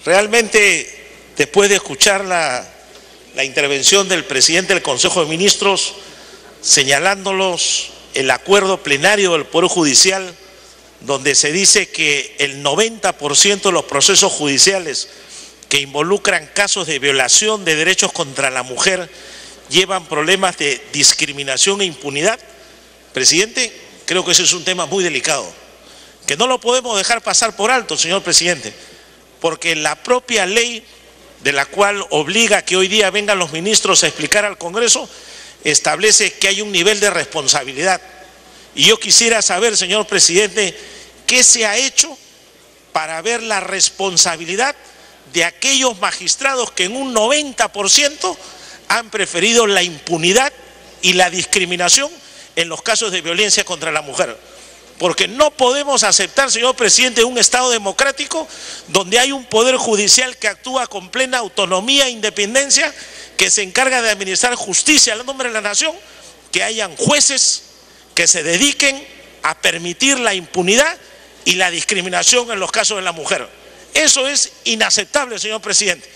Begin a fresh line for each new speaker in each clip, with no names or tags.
Realmente, después de escuchar la intervención del presidente del Consejo de Ministros, señalándolos el acuerdo plenario del Poder Judicial, donde se dice que el 90% de los procesos judiciales que involucran casos de violación de derechos contra la mujer llevan problemas de discriminación e impunidad. Presidente, creo que ese es un tema muy delicado, que no lo podemos dejar pasar por alto, señor presidente, porque la propia ley de la cual obliga que hoy día vengan los ministros a explicar al Congreso establece que hay un nivel de responsabilidad. Y yo quisiera saber, señor presidente, ¿qué se ha hecho para ver la responsabilidad de aquellos magistrados que en un 90% han preferido la impunidad y la discriminación en los casos de violencia contra la mujer? Porque no podemos aceptar, señor presidente, un Estado democrático donde hay un poder judicial que actúa con plena autonomía e independencia, que se encarga de administrar justicia al nombre de la nación, que hayan jueces que se dediquen a permitir la impunidad y la discriminación en los casos de la mujer. Eso es inaceptable, señor presidente.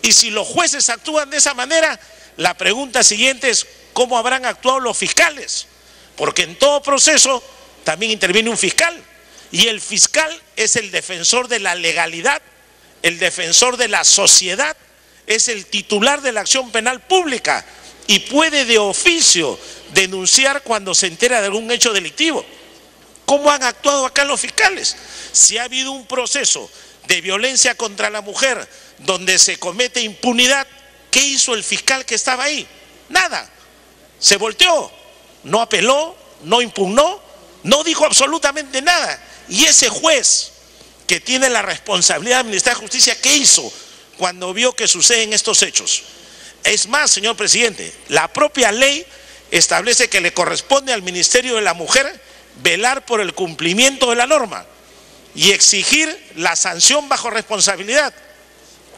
Y si los jueces actúan de esa manera, la pregunta siguiente es ¿cómo habrán actuado los fiscales? Porque en todo proceso también interviene un fiscal, y el fiscal es el defensor de la legalidad, el defensor de la sociedad, es el titular de la acción penal pública y puede de oficio denunciar cuando se entera de algún hecho delictivo. ¿Cómo han actuado acá los fiscales? Si ha habido un proceso de violencia contra la mujer donde se comete impunidad, ¿qué hizo el fiscal que estaba ahí? Nada, se volteó, no apeló, no impugnó, no dijo absolutamente nada. Y ese juez que tiene la responsabilidad de administrar justicia, ¿qué hizo cuando vio que suceden estos hechos? Es más, señor presidente, la propia ley establece que le corresponde al Ministerio de la Mujer velar por el cumplimiento de la norma y exigir la sanción bajo responsabilidad.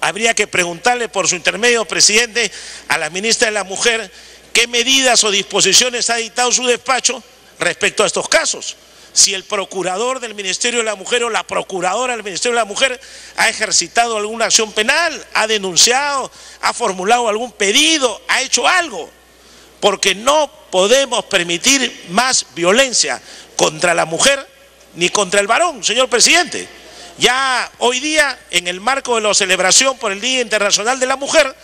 Habría que preguntarle por su intermedio, presidente, a la ministra de la Mujer qué medidas o disposiciones ha dictado su despacho respecto a estos casos. Si el procurador del Ministerio de la Mujer o la procuradora del Ministerio de la Mujer ha ejercitado alguna acción penal, ha denunciado, ha formulado algún pedido, ha hecho algo, porque no podemos permitir más violencia contra la mujer ni contra el varón, señor presidente. Ya hoy día, en el marco de la celebración por el Día Internacional de la Mujer,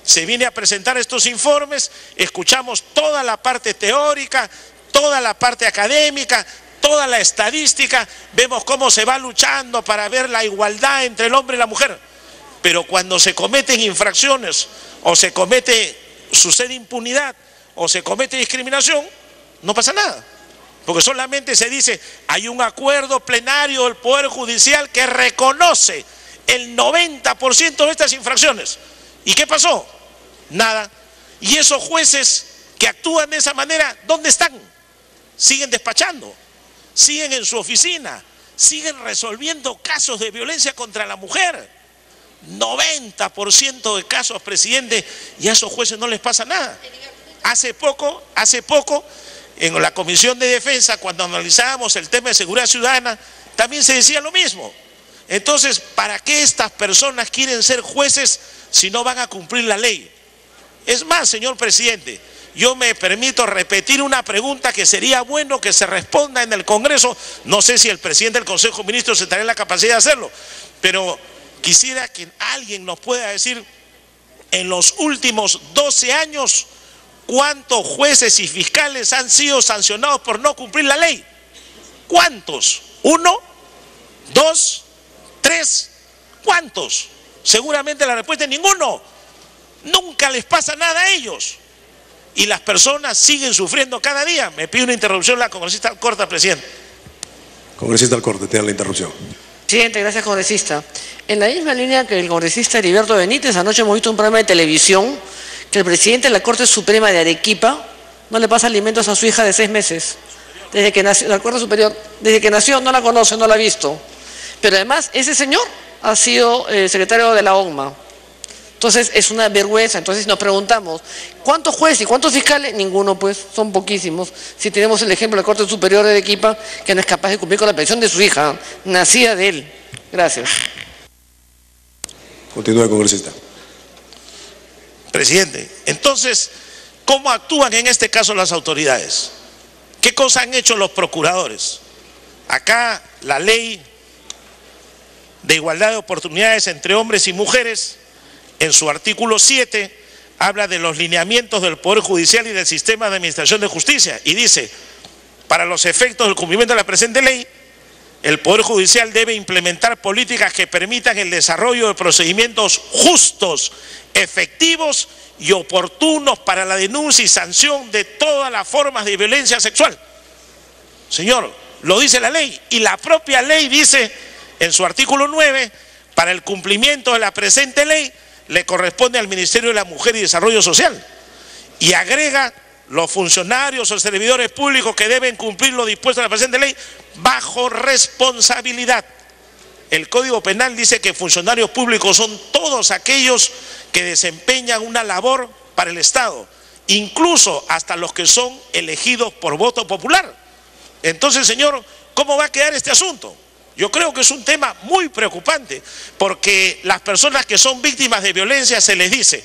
se viene a presentar estos informes, escuchamos toda la parte teórica, toda la parte académica, toda la estadística, vemos cómo se va luchando para ver la igualdad entre el hombre y la mujer. Pero cuando se cometen infracciones o sucede impunidad o se comete discriminación, no pasa nada. Porque solamente se dice, hay un acuerdo plenario del Poder Judicial que reconoce el 90% de estas infracciones. ¿Y qué pasó? Nada. Y esos jueces que actúan de esa manera, ¿dónde están? Siguen despachando, siguen en su oficina, siguen resolviendo casos de violencia contra la mujer. 90% de casos, presidente, y a esos jueces no les pasa nada. Hace poco, en la Comisión de Defensa, cuando analizábamos el tema de seguridad ciudadana, también se decía lo mismo. Entonces, ¿para qué estas personas quieren ser jueces si no van a cumplir la ley? Es más, señor presidente, yo me permito repetir una pregunta que sería bueno que se responda en el Congreso. No sé si el presidente del Consejo de Ministros tendrá la capacidad de hacerlo, pero quisiera que alguien nos pueda decir, en los últimos 12 años, ¿cuántos jueces y fiscales han sido sancionados por no cumplir la ley? ¿Cuántos? ¿1? ¿2? ¿3? ¿Cuántos? Seguramente la respuesta es ninguno. Nunca les pasa nada a ellos. Y las personas siguen sufriendo cada día. Me pide una interrupción la congresista Alcorta, presidente.
Congresista Alcorta, tiene la interrupción.
Presidente, gracias, congresista. En la misma línea que el congresista Heriberto Benítez, anoche hemos visto un programa de televisión que el presidente de la Corte Suprema de Arequipa no le pasa alimentos a su hija de 6 meses. Desde que nació, la Corte Superior, desde que nació no la conoce, no la ha visto. Pero además, ese señor ha sido secretario de la ONMA. Entonces, es una vergüenza. Entonces, nos preguntamos, ¿cuántos jueces y cuántos fiscales? Ninguno, pues, son poquísimos. Si tenemos el ejemplo de la Corte Superior de Arequipa, que no es capaz de cumplir con la pensión de su hija, nacida de él. Gracias.
Continúe, congresista.
Presidente, entonces, ¿cómo actúan en este caso las autoridades? ¿Qué cosa han hecho los procuradores? Acá la ley de igualdad de oportunidades entre hombres y mujeres, en su artículo 7, habla de los lineamientos del Poder Judicial y del sistema de administración de justicia y dice, para los efectos del cumplimiento de la presente ley, el Poder Judicial debe implementar políticas que permitan el desarrollo de procedimientos justos, efectivos y oportunos para la denuncia y sanción de todas las formas de violencia sexual. Señor, lo dice la ley y la propia ley dice en su artículo 9, para el cumplimiento de la presente ley le corresponde al Ministerio de la Mujer y Desarrollo Social y agrega los funcionarios o servidores públicos que deben cumplir lo dispuesto en la presente ley bajo responsabilidad. El Código Penal dice que funcionarios públicos son todos aquellos que desempeñan una labor para el Estado, incluso hasta los que son elegidos por voto popular. Entonces, señor, ¿cómo va a quedar este asunto? Yo creo que es un tema muy preocupante, porque las personas que son víctimas de violencia se les dice,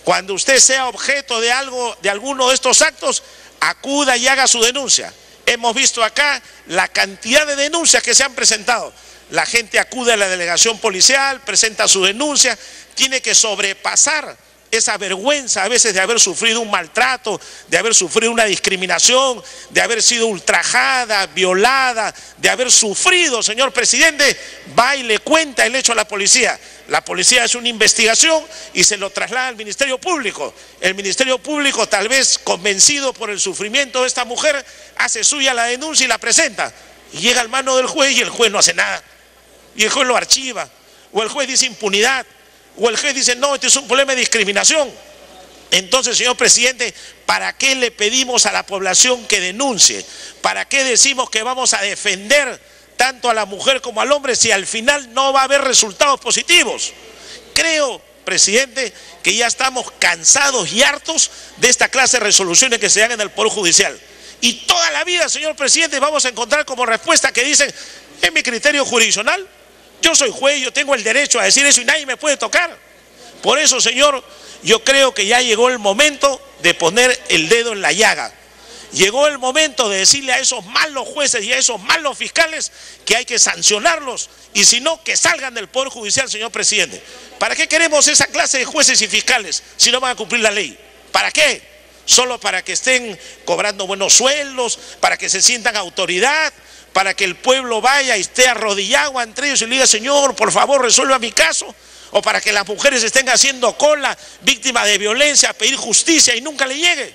cuando usted sea objeto de alguno de estos actos, acuda y haga su denuncia. Hemos visto acá la cantidad de denuncias que se han presentado. La gente acude a la delegación policial, presenta su denuncia, tiene que sobrepasar esa vergüenza a veces de haber sufrido un maltrato, de haber sufrido una discriminación, de haber sido ultrajada, violada, de haber sufrido, señor presidente, va y le cuenta el hecho a la policía. La policía hace una investigación y se lo traslada al Ministerio Público. El Ministerio Público, tal vez convencido por el sufrimiento de esta mujer, hace suya la denuncia y la presenta. Y llega al mano del juez y el juez no hace nada. Y el juez lo archiva. O el juez dice impunidad. O el juez dice, no, este es un problema de discriminación. Entonces, señor presidente, ¿para qué le pedimos a la población que denuncie? ¿Para qué decimos que vamos a defender tanto a la mujer como al hombre si al final no va a haber resultados positivos? Creo, presidente, que ya estamos cansados y hartos de esta clase de resoluciones que se dan en el Poder Judicial. Y toda la vida, señor presidente, vamos a encontrar como respuesta que dicen, es mi criterio jurisdiccional. Yo soy juez, yo tengo el derecho a decir eso y nadie me puede tocar. Por eso, señor, yo creo que ya llegó el momento de poner el dedo en la llaga. Llegó el momento de decirle a esos malos jueces y a esos malos fiscales que hay que sancionarlos y si no, que salgan del Poder Judicial, señor presidente. ¿Para qué queremos esa clase de jueces y fiscales si no van a cumplir la ley? ¿Para qué? Solo para que estén cobrando buenos sueldos, para que se sientan autoridad, para que el pueblo vaya y esté arrodillado entre ellos y le diga, señor, por favor, resuelva mi caso, o para que las mujeres estén haciendo cola, víctimas de violencia, a pedir justicia y nunca le llegue.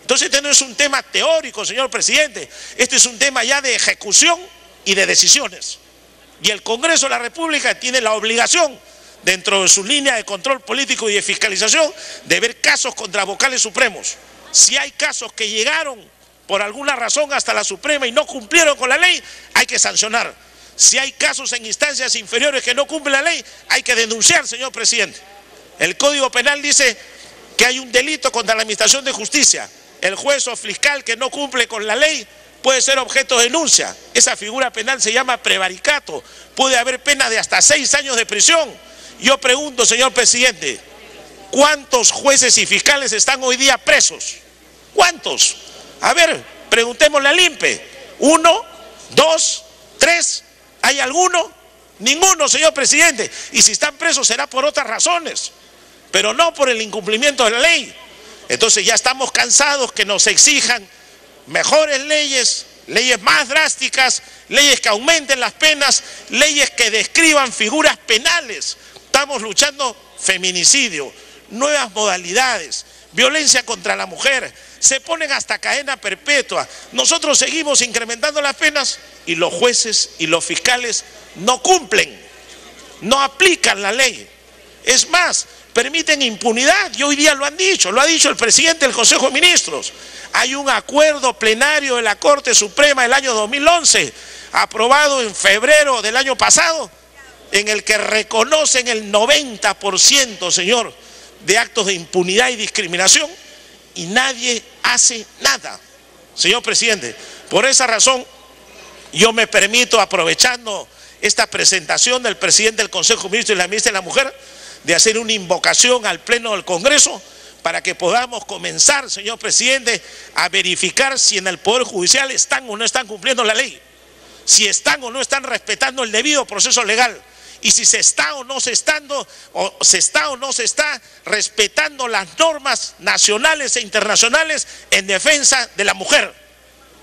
Entonces este no es un tema teórico, señor presidente, este es un tema ya de ejecución y de decisiones. Y el Congreso de la República tiene la obligación, dentro de su línea de control político y de fiscalización, de ver casos contra vocales supremos. Si hay casos que llegaron por alguna razón hasta la Suprema y no cumplieron con la ley, hay que sancionar. Si hay casos en instancias inferiores que no cumplen la ley, hay que denunciar, señor presidente. El Código Penal dice que hay un delito contra la administración de justicia. El juez o fiscal que no cumple con la ley puede ser objeto de denuncia. Esa figura penal se llama prevaricato. Puede haber pena de hasta 6 años de prisión. Yo pregunto, señor presidente, ¿cuántos jueces y fiscales están hoy día presos? ¿Cuántos? A ver, preguntémosle al INPE. 1, 2, 3, ¿hay alguno? Ninguno, señor presidente. Y si están presos será por otras razones, pero no por el incumplimiento de la ley. Entonces ya estamos cansados que nos exijan mejores leyes, leyes más drásticas, leyes que aumenten las penas, leyes que describan figuras penales. Estamos luchando feminicidio, nuevas modalidades, violencia contra la mujer, se ponen hasta cadena perpetua. Nosotros seguimos incrementando las penas y los jueces y los fiscales no cumplen, no aplican la ley. Es más, permiten impunidad y hoy día lo han dicho, lo ha dicho el presidente del Consejo de Ministros. Hay un acuerdo plenario de la Corte Suprema del año 2011, aprobado en febrero del año pasado, en el que reconocen el 90%, señor, de actos de impunidad y discriminación y nadie hace nada. Señor presidente, por esa razón yo me permito, aprovechando esta presentación del presidente del Consejo de Ministros y la ministra de la Mujer, de hacer una invocación al Pleno del Congreso para que podamos comenzar, señor presidente, a verificar si en el Poder Judicial están o no están cumpliendo la ley, si están o no están respetando el debido proceso legal, y si se está o no se está respetando las normas nacionales e internacionales en defensa de la mujer.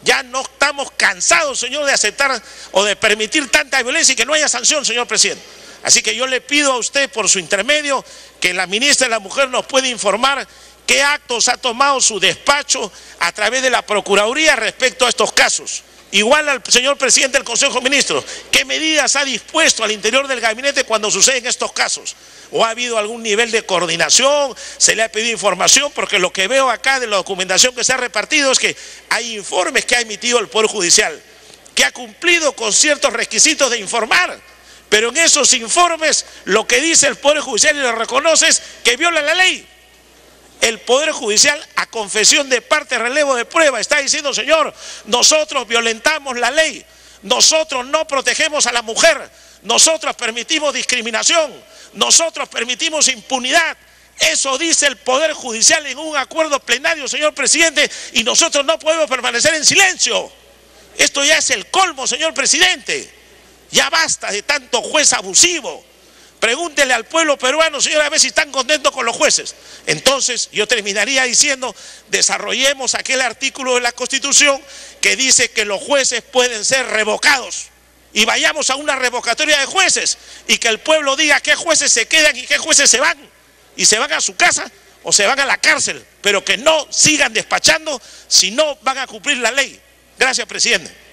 Ya no estamos cansados, señor, de aceptar o de permitir tanta violencia y que no haya sanción, señor presidente. Así que yo le pido a usted, por su intermedio, que la ministra de la Mujer nos pueda informar qué actos ha tomado su despacho a través de la Procuraduría respecto a estos casos. Igual al señor presidente del Consejo de Ministros, ¿qué medidas ha dispuesto al interior del gabinete cuando suceden estos casos? ¿O ha habido algún nivel de coordinación? ¿Se le ha pedido información? Porque lo que veo acá de la documentación que se ha repartido es que hay informes que ha emitido el Poder Judicial, que ha cumplido con ciertos requisitos de informar, pero en esos informes lo que dice el Poder Judicial y lo reconoce es que viola la ley. El Poder Judicial, a confesión de parte, relevo de prueba, está diciendo: señor, nosotros violentamos la ley, nosotros no protegemos a la mujer, nosotros permitimos discriminación, nosotros permitimos impunidad. Eso dice el Poder Judicial en un acuerdo plenario, señor presidente, y nosotros no podemos permanecer en silencio. Esto ya es el colmo, señor presidente. Ya basta de tanto juez abusivo. Pregúntele al pueblo peruano, señor, a ver si están contentos con los jueces. Entonces yo terminaría diciendo: desarrollemos aquel artículo de la Constitución que dice que los jueces pueden ser revocados, y vayamos a una revocatoria de jueces, y que el pueblo diga qué jueces se quedan y qué jueces se van, y se van a su casa o se van a la cárcel, pero que no sigan despachando si no van a cumplir la ley. Gracias, presidente.